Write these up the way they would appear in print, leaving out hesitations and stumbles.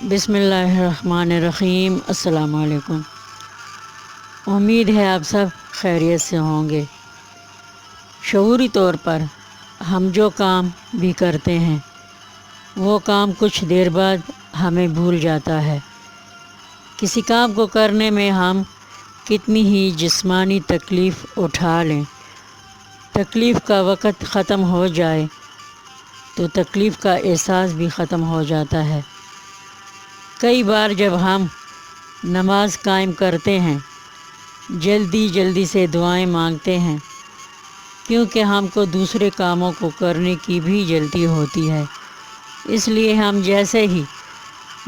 बिस्मिल्लाहिर्रहमानिर्रहीम। अस्सलाम वालेकुम। उम्मीद है आप सब खैरियत से होंगे। शऊरी तौर पर हम जो काम भी करते हैं वो काम कुछ देर बाद हमें भूल जाता है। किसी काम को करने में हम कितनी ही जिस्मानी तकलीफ़ उठा लें, तकलीफ़ का वक़्त ख़त्म हो जाए तो तकलीफ़ का एहसास भी ख़त्म हो जाता है। कई बार जब हम नमाज कायम करते हैं, जल्दी जल्दी से दुआएं मांगते हैं, क्योंकि हमको दूसरे कामों को करने की भी जल्दी होती है। इसलिए हम जैसे ही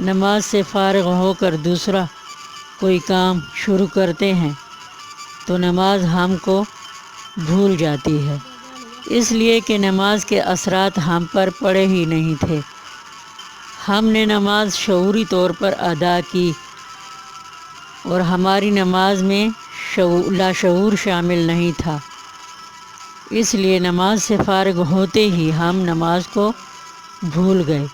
नमाज से फ़ारिग होकर दूसरा कोई काम शुरू करते हैं तो नमाज हमको भूल जाती है, इसलिए कि नमाज के असरात हम पर पड़े ही नहीं थे। हमने नमाज शऊरी तौर पर अदा की और हमारी नमाज में लाशऊर शामिल नहीं था। इसलिए नमाज से फ़ारिग होते ही हम नमाज को भूल गए।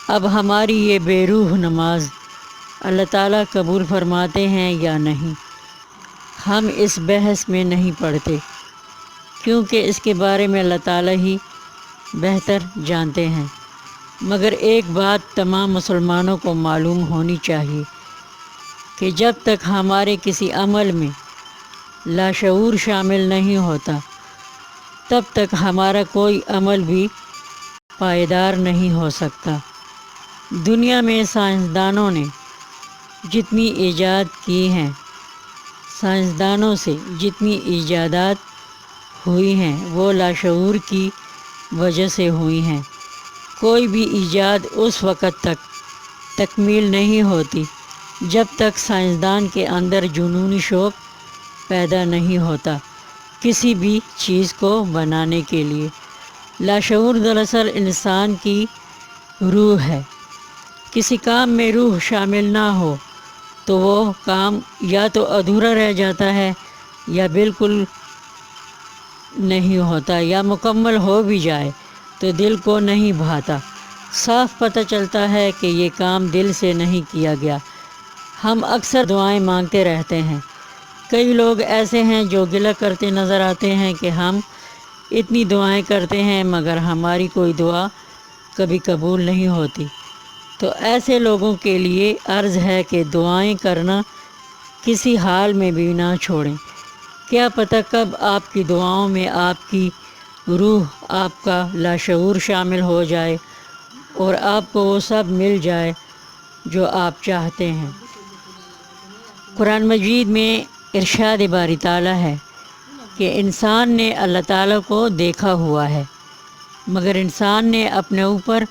अब हमारी ये बेरूह नमाज अल्लाह ताला कबूल फरमाते हैं या नहीं, हम इस बहस में नहीं पड़ते, क्योंकि इसके बारे में अल्लाह ताला ही बेहतर जानते हैं। मगर एक बात तमाम मुसलमानों को मालूम होनी चाहिए कि जब तक हमारे किसी अमल में लाशऊर शामिल नहीं होता तब तक हमारा कोई अमल भी पायदार नहीं हो सकता। दुनिया में साइंसदानों ने जितनी ईजाद की हैं, साइंसदानों से जितनी ईजादात हुई हैं वो लाशऊर की वजह से हुई हैं। कोई भी ईजाद उस वक़्त तक तकमील नहीं होती जब तक साइंसदान के अंदर जुनूनी शौक़ पैदा नहीं होता किसी भी चीज़ को बनाने के लिए। लाशऊर दरअसल इंसान की रूह है। किसी काम में रूह शामिल ना हो तो वो काम या तो अधूरा रह जाता है या बिल्कुल नहीं होता, या मुकम्मल हो भी जाए तो दिल को नहीं भाता। साफ पता चलता है कि ये काम दिल से नहीं किया गया। हम अक्सर दुआएं मांगते रहते हैं। कई लोग ऐसे हैं जो गिला करते नज़र आते हैं कि हम इतनी दुआएं करते हैं मगर हमारी कोई दुआ कभी कबूल नहीं होती। तो ऐसे लोगों के लिए अर्ज़ है कि दुआएं करना किसी हाल में भी ना छोड़ें। क्या पता कब आपकी दुआओं में आपकी रूह, आपका लाशऊर शामिल हो जाए और आपको वो सब मिल जाए जो आप चाहते हैं। कुरान मजीद में इरशाद बारी ताला है कि इंसान ने अल्लाह ताला को देखा हुआ है, मगर इंसान ने अपने ऊपर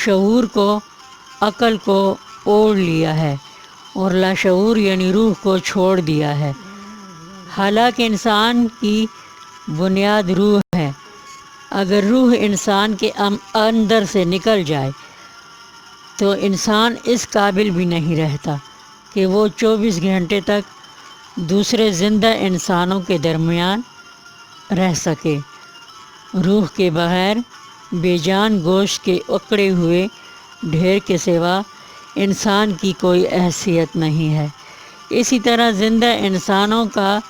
शऊर को, अक़ल को ओढ़ लिया है और लाशऊर यानी रूह को छोड़ दिया है। हालांकि इंसान की बुनियाद रूह है। अगर रूह इंसान के अंदर से निकल जाए तो इंसान इस काबिल भी नहीं रहता कि वो 24 घंटे तक दूसरे ज़िंदा इंसानों के दरमियान रह सके। रूह के बग़ैर बेजान गोश्त के उकड़े हुए ढेर के सिवा इंसान की कोई हैसियत नहीं है। इसी तरह ज़िंदा इंसानों का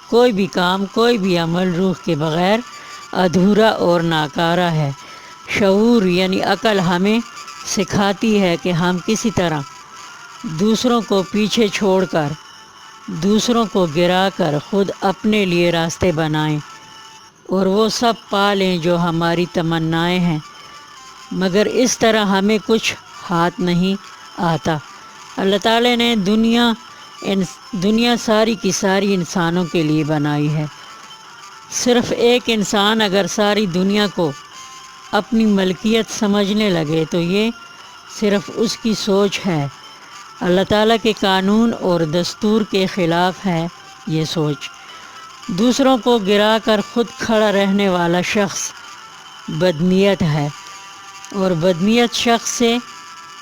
कोई भी काम, कोई भी अमल रूह के बग़ैर अधूरा और नाकारा है। शऊर यानी अक़ल हमें सिखाती है कि हम किसी तरह दूसरों को पीछे छोड़कर, दूसरों को गिराकर खुद अपने लिए रास्ते बनाएं और वो सब पा लें जो हमारी तमन्नाएं हैं, मगर इस तरह हमें कुछ हाथ नहीं आता। अल्लाह ताला ने दुनिया सारी की सारी इंसानों के लिए बनाई है। सिर्फ़ एक इंसान अगर सारी दुनिया को अपनी मलकियत समझने लगे तो ये सिर्फ़ उसकी सोच है। अल्लाह ताला के कानून और दस्तूर के ख़िलाफ़ है ये सोच। दूसरों को गिरा कर ख़ुद खड़ा रहने वाला शख्स बदनीयत है और बदनीयत शख्स से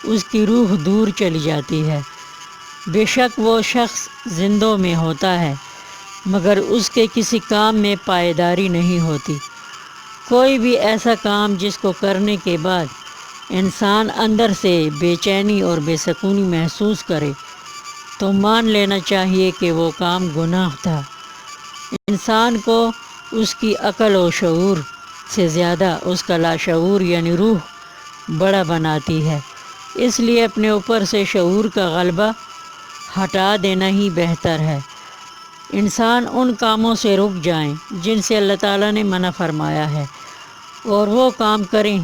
उसकी रूह दूर चली जाती है। बेशक वो शख्स जिंदों में होता है मगर उसके किसी काम में पायदारी नहीं होती। कोई भी ऐसा काम जिसको करने के बाद انسان اندر سے بے چینی اور بے سکونی محسوس کرے تو مان لینا چاہیے کہ وہ کام گناہ تھا۔ انسان کو اس کی عقل و شعور سے زیادہ اس کا لاشعور یعنی روح بڑا بناتی ہے۔ اس لیے اپنے اوپر سے شعور کا غلبہ ہٹا دینا ہی بہتر ہے۔ انسان ان کاموں سے رک جائیں جن سے اللہ تعالیٰ نے منع فرمایا ہے، اور وہ کام کریں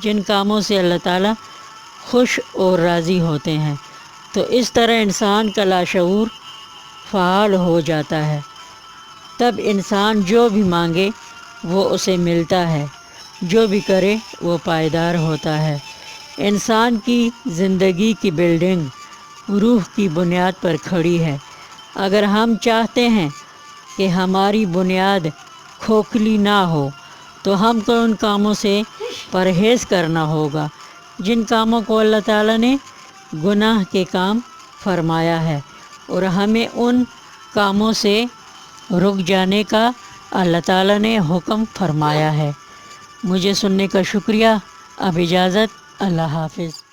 جن کاموں سے اللہ تعالیٰ خوش اور راضی ہوتے ہیں۔ تو اس طرح انسان کا لاشعور فعال ہو جاتا ہے۔ تب انسان جو بھی مانگے وہ اسے ملتا ہے، جو بھی کرے وہ پائیدار ہوتا ہے۔ انسان کی زندگی کی بلڈنگ روح کی بنیاد پر کھڑی ہے۔ اگر ہم چاہتے ہیں کہ ہماری بنیاد کھوکھلی نہ ہو تو ہم کو ان کاموں سے پرہیز کرنا ہوگا جن کاموں کو اللہ تعالیٰ نے گناہ کے کام فرمایا ہے، اور ہمیں ان کاموں سے رک جانے کا اللہ تعالیٰ نے حکم فرمایا ہے۔ مجھے سننے کا شکریہ۔ اب اجازت، اللہ حافظ۔